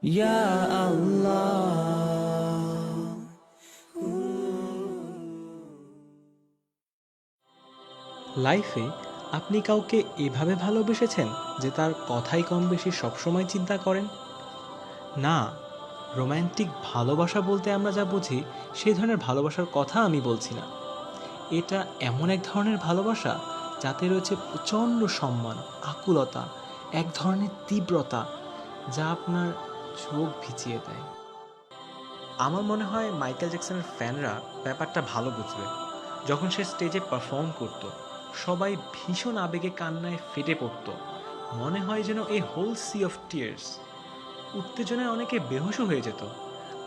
ইয়া আল্লাহ। লাইফে আপনি কাউকে এভাবে ভালোবেসেছেন যে তার কথাই কম বেশি সবসময় চিন্তা করেন? না, রোম্যান্টিক ভালোবাসা বলতে আমরা যা বুঝি সেই ধরনের ভালোবাসার কথা আমি বলছি না। এটা এমন এক ধরনের ভালোবাসা যাতে রয়েছে প্রচণ্ড সম্মান, আকুলতা, এক ধরনের তীব্রতা যা আপনার চোখ ভিজিয়ে দেয়। আমার মনে হয় মাইকেল জ্যাকসনের ফ্যানরা ব্যাপারটা ভালো বুঝবে। যখন সে স্টেজে পারফর্ম করত, সবাই ভীষণ আবেগে কান্নায় ফেটে পড়ত। মনে হয় যেন এই হোল সি অফ টিয়ার্স। উত্তেজনায় অনেকে বেহুশও হয়ে যেত।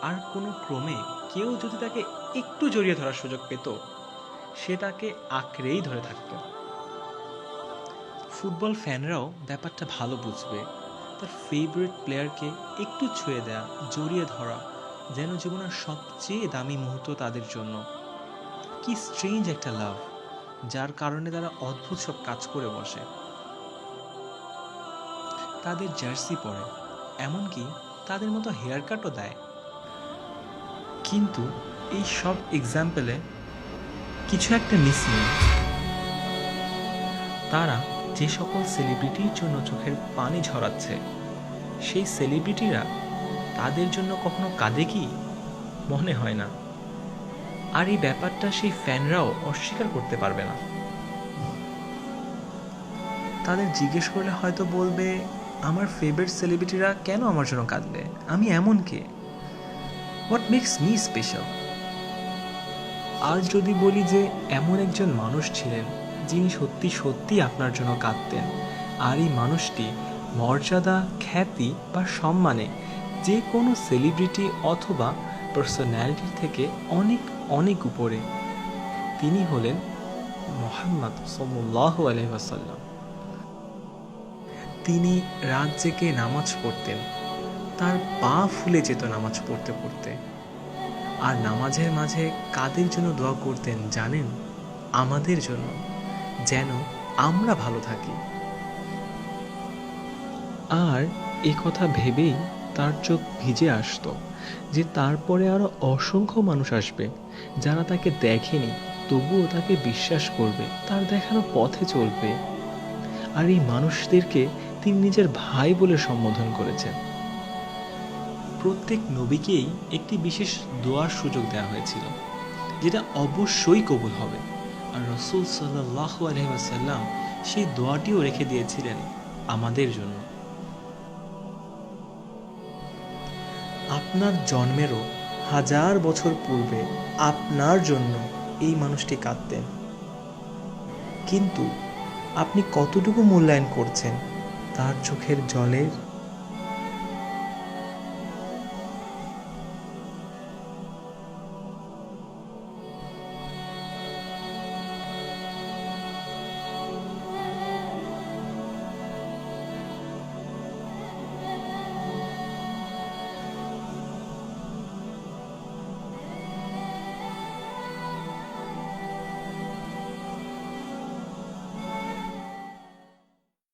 আর কোনো ক্রমে কেউ যদি তাকে একটু জড়িয়ে ধরার সুযোগ পেত, সে তাকে আঁকড়েই ধরে থাকত। ফুটবল ফ্যানরাও ব্যাপারটা ভালো বুঝবে। তার ফেভারিট প্লেয়ারকে একটু ছুঁয়ে দেয়া, জড়িয়ে ধরা যেন জীবনের সবচেয়ে দামি মুহূর্ত তাদের জন্য। কি স্ট্রেঞ্জ একটা লাভ, যার কারণে তারা অদ্ভুত সব কাজ করে বসে। তাদের জার্সি পরে, এমনকি তাদের মতো হেয়ার কাটও দেয়। কিন্তু এই সব এক্সাম্পলে কিছু একটা মিসিং। তারা যে সকল সেলিব্রিটির জন্য চোখের পানি ঝরাচ্ছে, সেই সেলিব্রিটিরা তাদের জন্য কখনো কাঁদে কি? মনে হয় না। আর এই ব্যাপারটা সেই ফ্যানরাও অস্বীকার করতে পারবে না। তাদের জিজ্ঞেস করলে হয়তো বলবে, আমার ফেভারিট সেলিব্রিটিরা কেন আমার জন্য কাঁদবে? আমি এমন কে? What makes me special? আর যদি বলি যে এমন একজন মানুষ ছিলেন যিনি সত্যি সত্যি আপনার জন্য কাঁদতেন, আর এই মানুষটি মর্যাদা, খ্যাতি বা সম্মানে যে কোনো সেলিব্রিটি অথবা পার্সোনালিটির থেকে অনেক অনেক উপরে, তিনি হলেন মুহাম্মদ সাল্লাল্লাহু আলাইহি ওয়াসাল্লাম। তিনি রাত জেগে নামাজ পড়তেন, তার পা ফুলে যেত নামাজ পড়তে পড়তে। আর নামাজের মাঝে কাদের জন্য দোয়া করতেন জানেন? আমাদের জন্য, যেন আমরা ভালো থাকি। আর এ কথা ভেবেই তার চোখ ভিজে আসতো যে তারপরে আরো অসংখ্য মানুষ আসবে যারা তাকে দেখেনি, তবুও তাকে বিশ্বাস করবে, তার দেখানো পথে চলবে। আর এই মানুষদেরকে তিনি নিজের ভাই বলে সম্বোধন করেছেন। প্রত্যেক নবীকেই একটি বিশেষ দোয়ার সুযোগ দেওয়া হয়েছিল, যেটা অবশ্যই কবুল হবে। আর রাসূল সাল্লাল্লাহু আলাইহি ওয়াসাল্লাম সেই দোয়াটিও রেখে দিয়েছিলেন আমাদের জন্য। আপনার জন্মেরও 1000 বছর পূর্বে আপনার জন্য এই মানুষটি কাঁদতেন। কিন্তু আপনি কতটুকু মূল্যায়ন করছেন তার চোখের জলের?